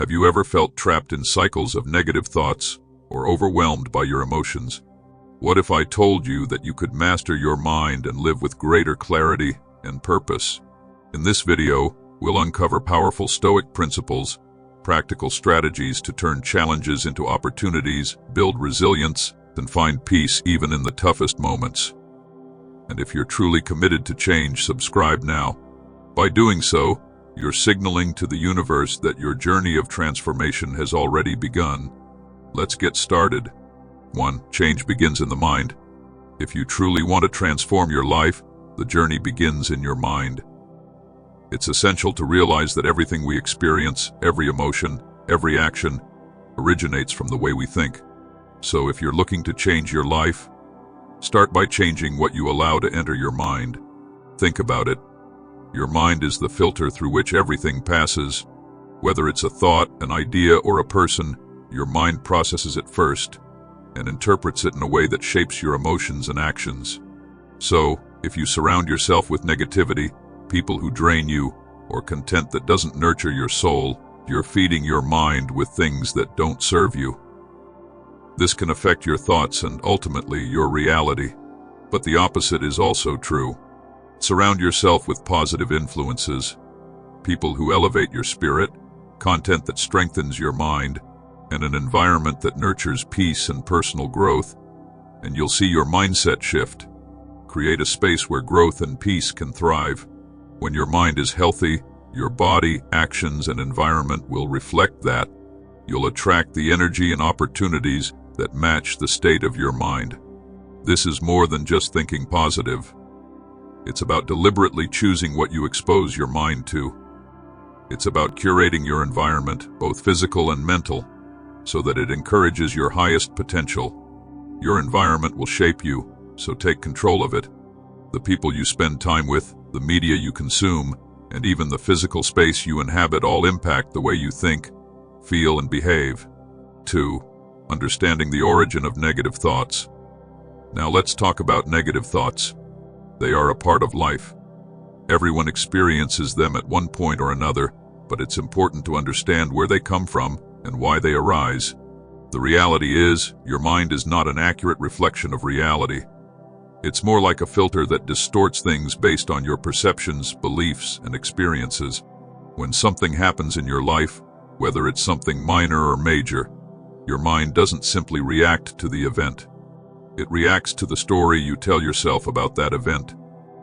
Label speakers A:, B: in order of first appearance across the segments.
A: Have you ever felt trapped in cycles of negative thoughts or overwhelmed by your emotions? What if I told you that you could master your mind and live with greater clarity and purpose? In this video, we'll uncover powerful Stoic principles, practical strategies to turn challenges into opportunities, build resilience, and find peace even in the toughest moments. And if you're truly committed to change, subscribe now. By doing so, you're signaling to the universe that your journey of transformation has already begun. Let's get started. 1. Change begins in the mind. If you truly want to transform your life, the journey begins in your mind. It's essential to realize that everything we experience, every emotion, every action, originates from the way we think. So if you're looking to change your life, start by changing what you allow to enter your mind. Think about it. Your mind is the filter through which everything passes. Whether it's a thought, an idea, or a person, your mind processes it first and interprets it in a way that shapes your emotions and actions. So, if you surround yourself with negativity, people who drain you, or content that doesn't nurture your soul, you're feeding your mind with things that don't serve you. This can affect your thoughts and ultimately your reality. But the opposite is also true. Surround yourself with positive influences, people who elevate your spirit, content that strengthens your mind, and an environment that nurtures peace and personal growth, and you'll see your mindset shift. Create a space where growth and peace can thrive. When your mind is healthy, your body, actions, and environment will reflect that. You'll attract the energy and opportunities that match the state of your mind. This is more than just thinking positive. It's about deliberately choosing what you expose your mind to. It's about curating your environment, both physical and mental, so that it encourages your highest potential. Your environment will shape you, so take control of it. The people you spend time with, the media you consume, and even the physical space you inhabit all impact the way you think, feel, and behave. 2. Understanding the origin of negative thoughts. Now let's talk about negative thoughts. They are a part of life. Everyone experiences them at one point or another, but it's important to understand where they come from and why they arise. The reality is, your mind is not an accurate reflection of reality. It's more like a filter that distorts things based on your perceptions, beliefs, and experiences. When something happens in your life, whether it's something minor or major, your mind doesn't simply react to the event. It reacts to the story you tell yourself about that event.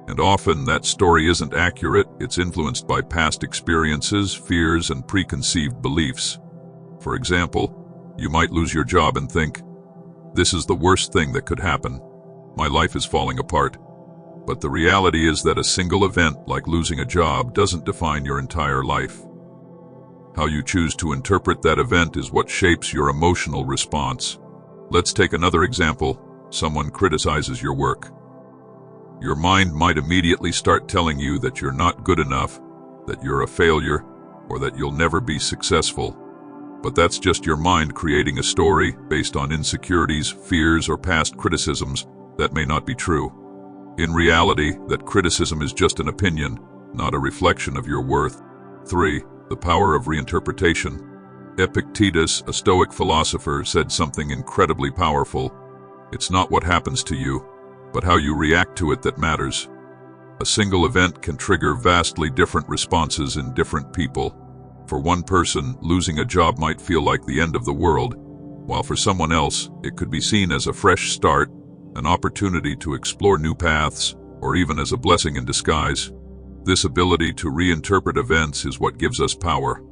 A: And often that story isn't accurate, it's influenced by past experiences, fears, and preconceived beliefs. For example, you might lose your job and think, "This is the worst thing that could happen. My life is falling apart." But the reality is that a single event like losing a job doesn't define your entire life. How you choose to interpret that event is what shapes your emotional response. Let's take another example. Someone criticizes your work. Your mind might immediately start telling you that you're not good enough, that you're a failure, or that you'll never be successful. But that's just your mind creating a story based on insecurities, fears, or past criticisms that may not be true. In reality, that criticism is just an opinion, not a reflection of your worth. 3. The power of reinterpretation. Epictetus, a Stoic philosopher, said something incredibly powerful. It's not what happens to you, but how you react to it that matters. A single event can trigger vastly different responses in different people. For one person, losing a job might feel like the end of the world, while for someone else, it could be seen as a fresh start, an opportunity to explore new paths, or even as a blessing in disguise. This ability to reinterpret events is what gives us power.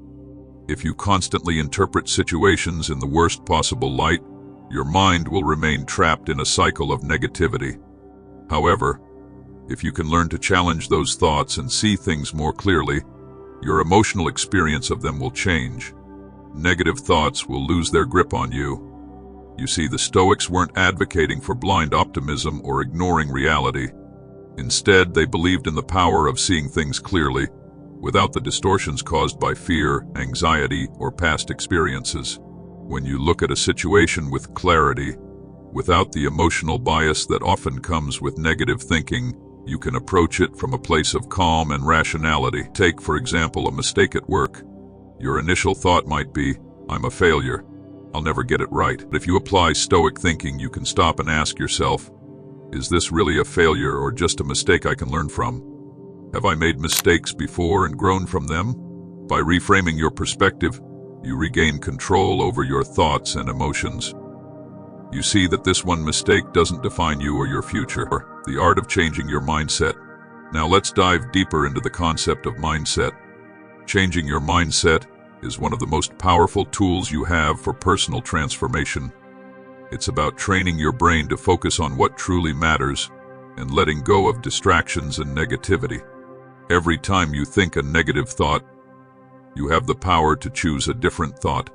A: If you constantly interpret situations in the worst possible light, your mind will remain trapped in a cycle of negativity. However, if you can learn to challenge those thoughts and see things more clearly, your emotional experience of them will change. Negative thoughts will lose their grip on you. You see, the Stoics weren't advocating for blind optimism or ignoring reality. Instead, they believed in the power of seeing things clearly, without the distortions caused by fear, anxiety, or past experiences. When you look at a situation with clarity, without the emotional bias that often comes with negative thinking, you can approach it from a place of calm and rationality. Take, for example, a mistake at work. Your initial thought might be, I'm a failure. I'll never get it right. But if you apply Stoic thinking, you can stop and ask yourself, is this really a failure or just a mistake I can learn from? Have I made mistakes before and grown from them? By reframing your perspective, you regain control over your thoughts and emotions. You see that this one mistake doesn't define you or your future. The art of changing your mindset. Now let's dive deeper into the concept of mindset. Changing your mindset is one of the most powerful tools you have for personal transformation. It's about training your brain to focus on what truly matters and letting go of distractions and negativity. Every time you think a negative thought, you have the power to choose a different thought.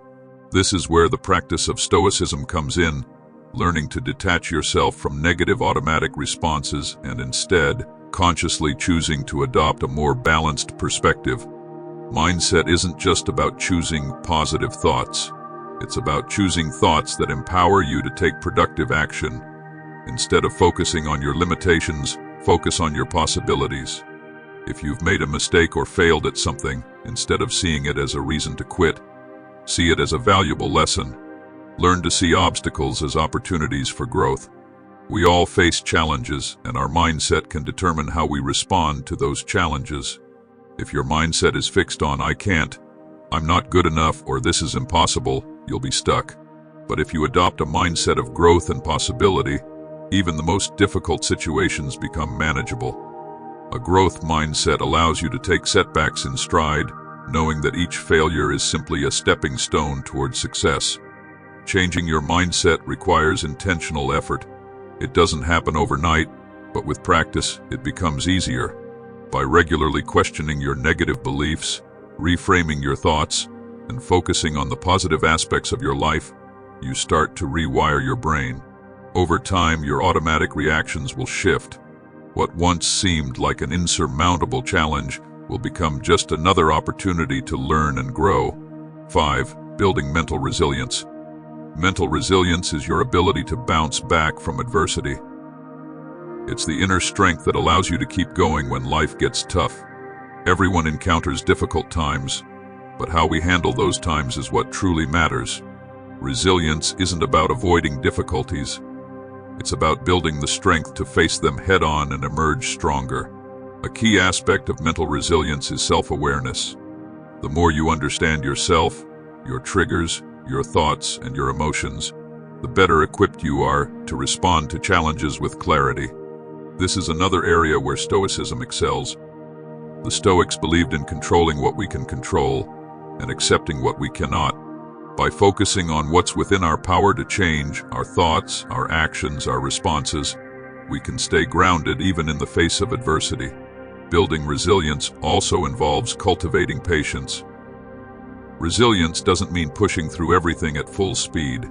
A: This is where the practice of Stoicism comes in, learning to detach yourself from negative automatic responses and instead consciously choosing to adopt a more balanced perspective. Mindset isn't just about choosing positive thoughts. It's about choosing thoughts that empower you to take productive action. Instead of focusing on your limitations, focus on your possibilities. If you've made a mistake or failed at something, instead of seeing it as a reason to quit, see it as a valuable lesson. Learn to see obstacles as opportunities for growth. We all face challenges, and our mindset can determine how we respond to those challenges. If your mindset is fixed on I can't, I'm not good enough, or this is impossible, you'll be stuck. But if you adopt a mindset of growth and possibility, even the most difficult situations become manageable. A growth mindset allows you to take setbacks in stride, knowing that each failure is simply a stepping stone towards success. Changing your mindset requires intentional effort. It doesn't happen overnight, but with practice, it becomes easier. By regularly questioning your negative beliefs, reframing your thoughts, and focusing on the positive aspects of your life, you start to rewire your brain. Over time, your automatic reactions will shift. What once seemed like an insurmountable challenge will become just another opportunity to learn and grow. 5. Building mental resilience. Mental resilience is your ability to bounce back from adversity. It's the inner strength that allows you to keep going when life gets tough. Everyone encounters difficult times, but how we handle those times is what truly matters. Resilience isn't about avoiding difficulties. It's about building the strength to face them head-on and emerge stronger. A key aspect of mental resilience is self-awareness. The more you understand yourself, your triggers, your thoughts, and your emotions, the better equipped you are to respond to challenges with clarity. This is another area where Stoicism excels. The Stoics believed in controlling what we can control and accepting what we cannot. By focusing on what's within our power to change, our thoughts, our actions, our responses, we can stay grounded even in the face of adversity. Building resilience also involves cultivating patience. Resilience doesn't mean pushing through everything at full speed.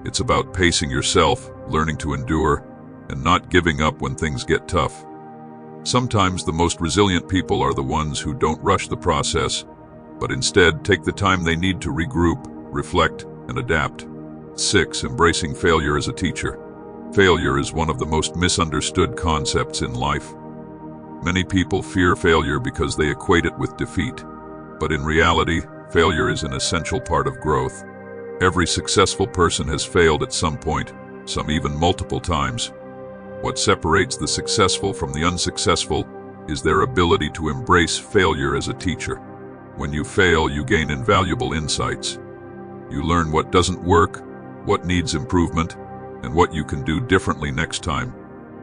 A: It's about pacing yourself, learning to endure, and not giving up when things get tough. Sometimes the most resilient people are the ones who don't rush the process, but instead take the time they need to regroup, reflect, and adapt. 6. Embracing failure as a teacher. Failure is one of the most misunderstood concepts in life. Many people fear failure because they equate it with defeat. But in reality, failure is an essential part of growth. Every successful person has failed at some point, some even multiple times. What separates the successful from the unsuccessful is their ability to embrace failure as a teacher. When you fail, you gain invaluable insights. You learn what doesn't work, what needs improvement, and what you can do differently next time.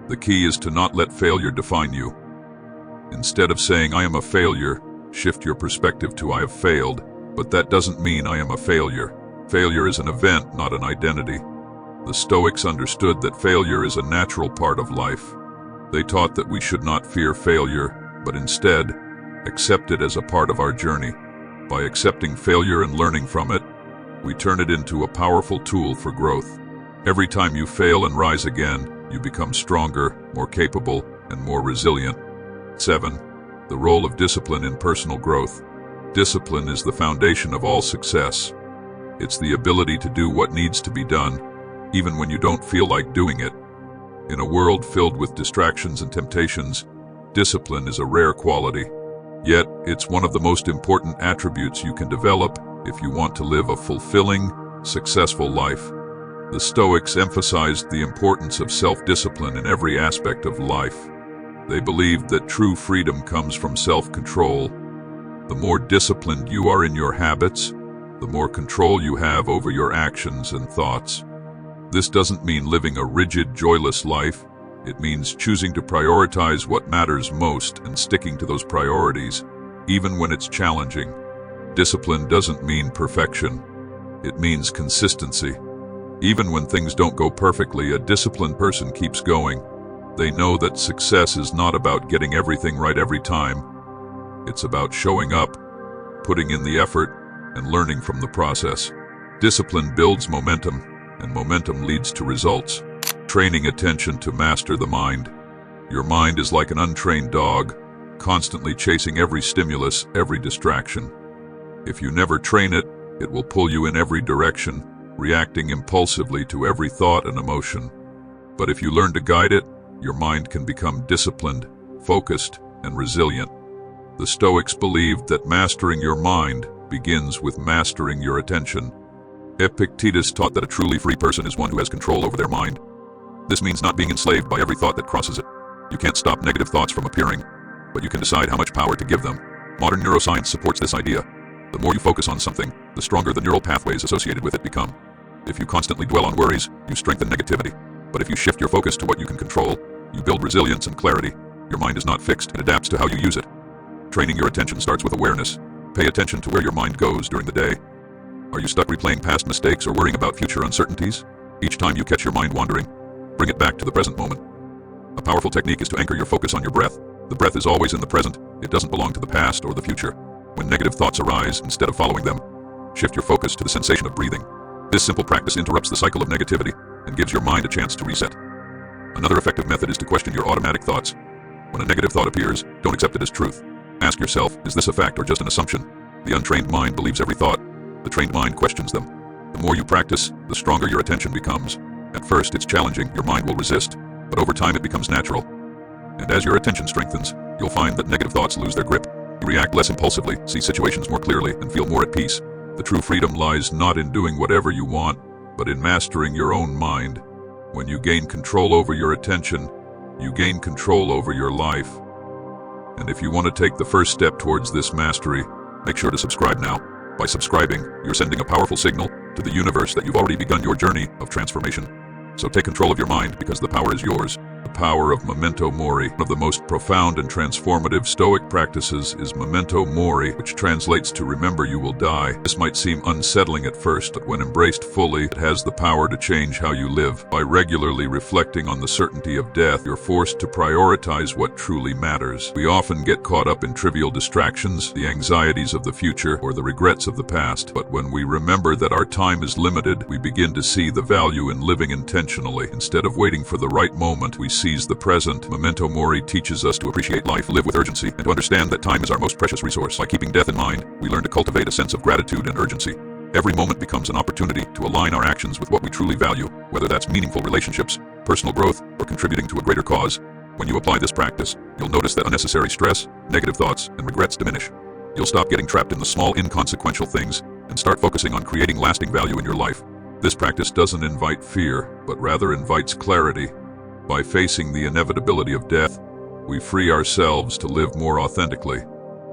A: The key is to not let failure define you. Instead of saying, I am a failure, shift your perspective to I have failed, but that doesn't mean I am a failure. Failure is an event, not an identity. The Stoics understood that failure is a natural part of life. They taught that we should not fear failure, but instead, accept it as a part of our journey. By accepting failure and learning from it, we turn it into a powerful tool for growth. Every time you fail and rise again, you become stronger, more capable, and more resilient. 7. The role of discipline in personal growth. Discipline is the foundation of all success. It's the ability to do what needs to be done, even when you don't feel like doing it. In a world filled with distractions and temptations, discipline is a rare quality. Yet, it's one of the most important attributes you can develop if you want to live a fulfilling, successful life. The Stoics emphasized the importance of self-discipline in every aspect of life. They believed that true freedom comes from self-control. The more disciplined you are in your habits, the more control you have over your actions and thoughts. This doesn't mean living a rigid, joyless life. It means choosing to prioritize what matters most and sticking to those priorities, even when it's challenging. Discipline doesn't mean perfection. It means consistency. Even when things don't go perfectly, a disciplined person keeps going. They know that success is not about getting everything right every time. It's about showing up, putting in the effort, and learning from the process. Discipline builds momentum, and momentum leads to results. Training attention to master the mind. Your mind is like an untrained dog, constantly chasing every stimulus, every distraction. If you never train it, it will pull you in every direction, reacting impulsively to every thought and emotion. But if you learn to guide it, your mind can become disciplined, focused, and resilient. The Stoics believed that mastering your mind begins with mastering your attention. Epictetus taught that a truly free person is one who has control over their mind. This means not being enslaved by every thought that crosses it. You can't stop negative thoughts from appearing, but you can decide how much power to give them. Modern neuroscience supports this idea. The more you focus on something, the stronger the neural pathways associated with it become. If you constantly dwell on worries, you strengthen negativity. But if you shift your focus to what you can control, you build resilience and clarity. Your mind is not fixed, it adapts to how you use it. Training your attention starts with awareness. Pay attention to where your mind goes during the day. Are you stuck replaying past mistakes or worrying about future uncertainties? Each time you catch your mind wandering, bring it back to the present moment. A powerful technique is to anchor your focus on your breath. The breath is always in the present. It doesn't belong to the past or the future. When negative thoughts arise, instead of following them, shift your focus to the sensation of breathing. This simple practice interrupts the cycle of negativity and gives your mind a chance to reset. Another effective method is to question your automatic thoughts. When a negative thought appears, don't accept it as truth. Ask yourself, is this a fact or just an assumption? The untrained mind believes every thought. The trained mind questions them. The more you practice, the stronger your attention becomes. At first, it's challenging, your mind will resist, but over time it becomes natural. And as your attention strengthens, you'll find that negative thoughts lose their grip. You react less impulsively, see situations more clearly, and feel more at peace. The true freedom lies not in doing whatever you want, but in mastering your own mind. When you gain control over your attention, you gain control over your life. And if you want to take the first step towards this mastery, make sure to subscribe now. By subscribing, you're sending a powerful signal to the universe that you've already begun your journey of transformation. So take control of your mind because the power is yours. The power of Memento Mori. One of the most profound and transformative Stoic practices is Memento Mori, which translates to remember you will die. This might seem unsettling at first, but when embraced fully, it has the power to change how you live. By regularly reflecting on the certainty of death, you're forced to prioritize what truly matters. We often get caught up in trivial distractions, the anxieties of the future, or the regrets of the past. But when we remember that our time is limited, we begin to see the value in living intentionally. Instead of waiting for the right moment, we seize the present. Memento Mori teaches us to appreciate life, live with urgency, and to understand that time is our most precious resource. By keeping death in mind, we learn to cultivate a sense of gratitude and urgency. Every moment becomes an opportunity to align our actions with what we truly value, whether that's meaningful relationships, personal growth, or contributing to a greater cause. When you apply this practice, you'll notice that unnecessary stress, negative thoughts, and regrets diminish. You'll stop getting trapped in the small, inconsequential things and start focusing on creating lasting value in your life. This practice doesn't invite fear, but rather invites clarity. By facing the inevitability of death, we free ourselves to live more authentically.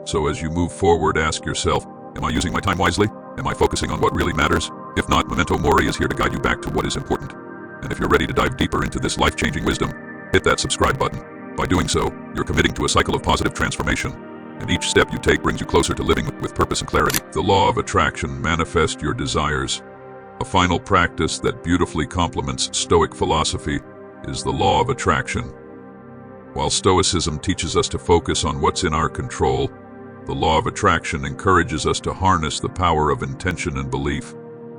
A: So as you move forward, ask yourself, am I using my time wisely? Am I focusing on what really matters? If not, Memento Mori is here to guide you back to what is important. And if you're ready to dive deeper into this life-changing wisdom, hit that subscribe button. By doing so, you're committing to a cycle of positive transformation. And each step you take brings you closer to living with purpose and clarity. The law of attraction. Manifest your desires. A final practice that beautifully complements Stoic philosophy is the law of attraction. While Stoicism teaches us to focus on what's in our control, the law of attraction encourages us to harness the power of intention and belief.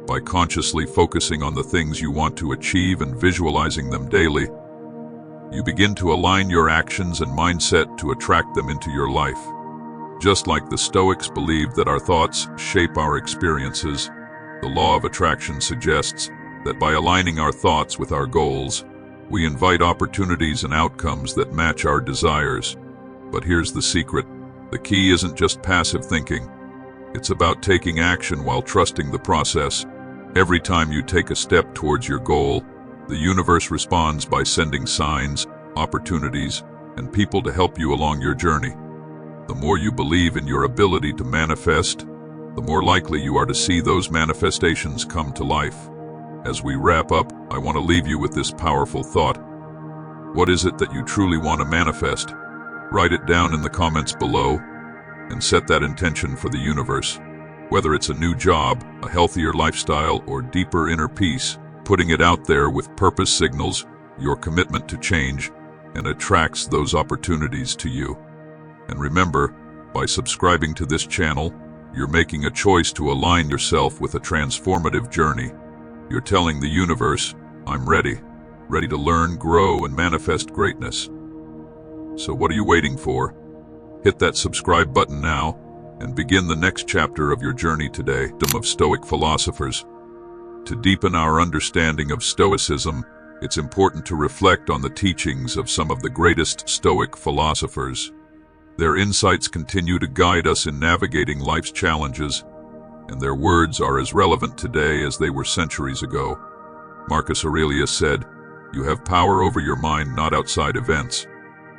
A: By consciously focusing on the things you want to achieve and visualizing them daily, you begin to align your actions and mindset to attract them into your life. Just like the Stoics believed that our thoughts shape our experiences, the law of attraction suggests that by aligning our thoughts with our goals, we invite opportunities and outcomes that match our desires. But here's the secret. The key isn't just passive thinking. It's about taking action while trusting the process. Every time you take a step towards your goal, the universe responds by sending signs, opportunities, and people to help you along your journey. The more you believe in your ability to manifest, the more likely you are to see those manifestations come to life. As we wrap up, I want to leave you with this powerful thought. What is it that you truly want to manifest? Write it down in the comments below and set that intention for the universe. Whether it's a new job, a healthier lifestyle, or deeper inner peace, putting it out there with purpose signals your commitment to change and attracts those opportunities to you. And remember, by subscribing to this channel, you're making a choice to align yourself with a transformative journey. You're telling the universe, I'm ready to learn, grow, and manifest greatness. So what are you waiting for? Hit that subscribe button now and begin the next chapter of your journey today. Of Stoic philosophers. To deepen our understanding of Stoicism, it's important to reflect on the teachings of some of the greatest Stoic philosophers. Their insights continue to guide us in navigating life's challenges, and their words are as relevant today as they were centuries ago. Marcus Aurelius said, "You have power over your mind, not outside events.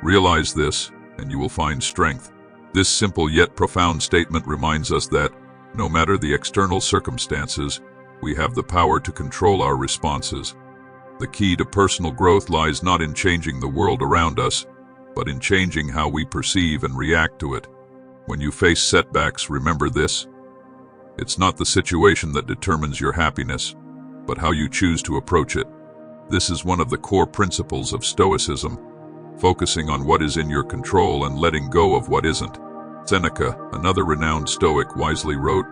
A: Realize this, and you will find strength." This simple yet profound statement reminds us that, no matter the external circumstances, we have the power to control our responses. The key to personal growth lies not in changing the world around us, but in changing how we perceive and react to it. When you face setbacks, remember this. It's not the situation that determines your happiness, but how you choose to approach it. This is one of the core principles of Stoicism, focusing on what is in your control and letting go of what isn't. Seneca, another renowned Stoic, wisely wrote,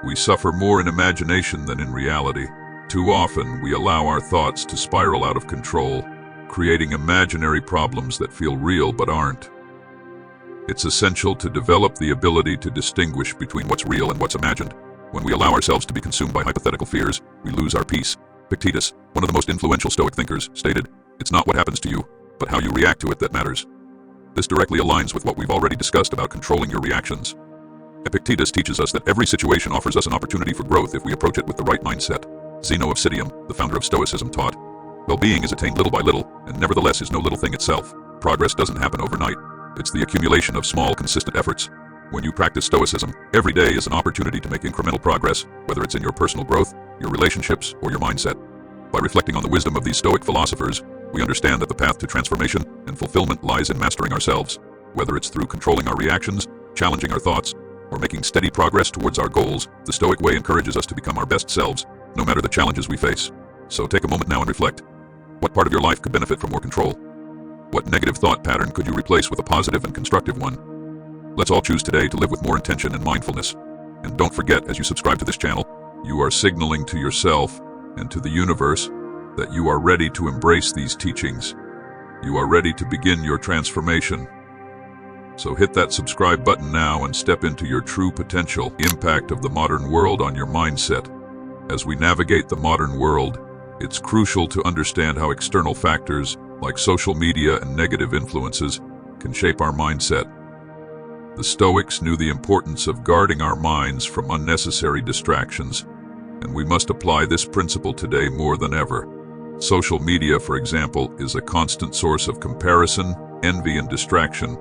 A: "We suffer more in imagination than in reality. Too often, we allow our thoughts to spiral out of control, creating imaginary problems that feel real but aren't." It's essential to develop the ability to distinguish between what's real and what's imagined. When we allow ourselves to be consumed by hypothetical fears, we lose our peace. Epictetus, one of the most influential Stoic thinkers, stated, "It's not what happens to you, but how you react to it that matters." This directly aligns with what we've already discussed about controlling your reactions. Epictetus teaches us that every situation offers us an opportunity for growth if we approach it with the right mindset. Zeno of Citium, the founder of Stoicism, taught, "Well-being is attained little by little, and nevertheless is no little thing itself. Progress doesn't happen overnight. It's the accumulation of small, consistent efforts." When you practice Stoicism, every day is an opportunity to make incremental progress, whether it's in your personal growth, your relationships, or your mindset. By reflecting on the wisdom of these Stoic philosophers, we understand that the path to transformation and fulfillment lies in mastering ourselves. Whether it's through controlling our reactions, challenging our thoughts, or making steady progress towards our goals, the Stoic way encourages us to become our best selves, no matter the challenges we face. So take a moment now and reflect. What part of your life could benefit from more control? What negative thought pattern could you replace with a positive and constructive one? Let's all choose today to live with more intention and mindfulness. And don't forget, as you subscribe to this channel, you are signaling to yourself and to the universe that you are ready to embrace these teachings. You are ready to begin your transformation. So hit that subscribe button now and step into your true potential. Impact of the modern world on your mindset. As we navigate the modern world, it's crucial to understand how external factors like social media and negative influences can shape our mindset. The Stoics knew the importance of guarding our minds from unnecessary distractions, and we must apply this principle today more than ever. Social media, for example, is a constant source of comparison, envy, and distraction.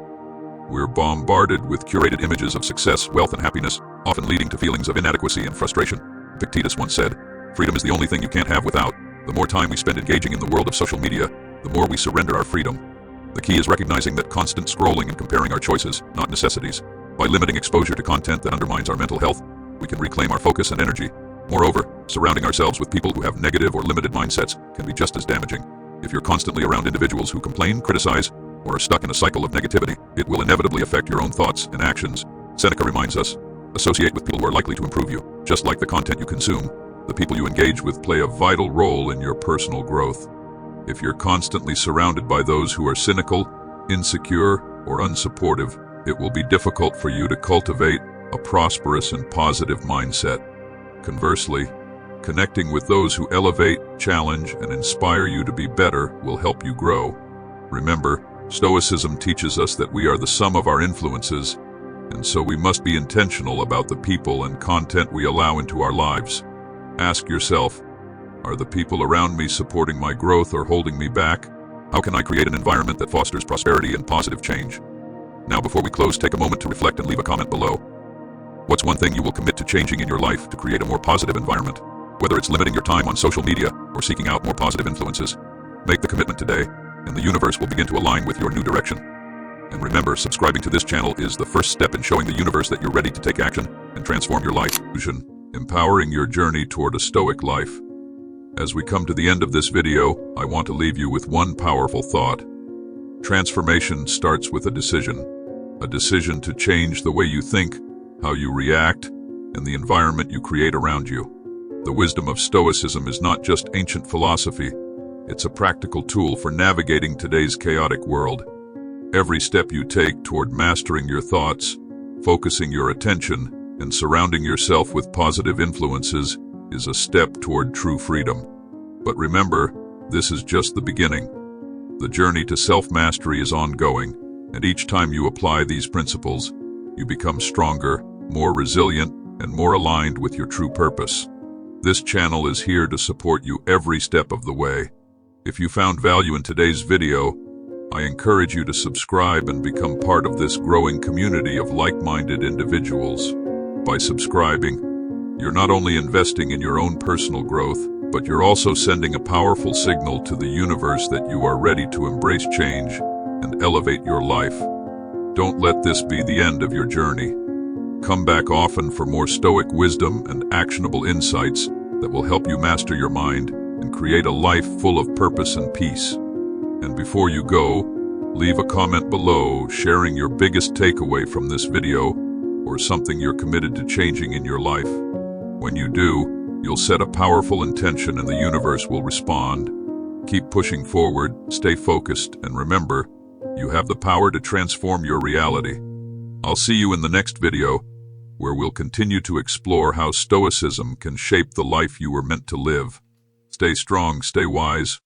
A: We're bombarded with curated images of success, wealth, and happiness, often leading to feelings of inadequacy and frustration. Epictetus once said, "Freedom is the only thing you can't have without." The more time we spend engaging in the world of social media, the more we surrender our freedom. The key is recognizing that constant scrolling and comparing our choices, not necessities. By limiting exposure to content that undermines our mental health, we can reclaim our focus and energy. Moreover, surrounding ourselves with people who have negative or limited mindsets can be just as damaging. If you're constantly around individuals who complain, criticize, or are stuck in a cycle of negativity, it will inevitably affect your own thoughts and actions. Seneca reminds us, associate with people who are likely to improve you. Just like the content you consume, the people you engage with play a vital role in your personal growth. If you're constantly surrounded by those who are cynical, insecure, or unsupportive, it will be difficult for you to cultivate a prosperous and positive mindset. Conversely, connecting with those who elevate, challenge, and inspire you to be better will help you grow. Remember, Stoicism teaches us that we are the sum of our influences, and so we must be intentional about the people and content we allow into our lives. Ask yourself, are the people around me supporting my growth or holding me back? How can I create an environment that fosters prosperity and positive change? Now, before we close, take a moment to reflect and leave a comment below. What's one thing you will commit to changing in your life to create a more positive environment? Whether it's limiting your time on social media or seeking out more positive influences, make the commitment today, and the universe will begin to align with your new direction. And remember, subscribing to this channel is the first step in showing the universe that you're ready to take action and transform your life. Empowering your journey toward a Stoic life. As we come to the end of this video, I want to leave you with one powerful thought. Transformation starts with a decision to change the way you think, how you react, and the environment you create around you. The wisdom of Stoicism is not just ancient philosophy, it's a practical tool for navigating today's chaotic world. Every step you take toward mastering your thoughts, focusing your attention, and surrounding yourself with positive influences is a step toward true freedom. But remember, this is just the beginning. The journey to self-mastery is ongoing, and each time you apply these principles, you become stronger, more resilient, and more aligned with your true purpose. This channel is here to support you every step of the way. If you found value in today's video, I encourage you to subscribe and become part of this growing community of like-minded individuals. By subscribing, you're not only investing in your own personal growth, but you're also sending a powerful signal to the universe that you are ready to embrace change and elevate your life. Don't let this be the end of your journey. Come back often for more Stoic wisdom and actionable insights that will help you master your mind and create a life full of purpose and peace. And before you go, leave a comment below sharing your biggest takeaway from this video or something you're committed to changing in your life. When you do, you'll set a powerful intention and the universe will respond. Keep pushing forward, stay focused, and remember, you have the power to transform your reality. I'll see you in the next video, where we'll continue to explore how Stoicism can shape the life you were meant to live. Stay strong, stay wise,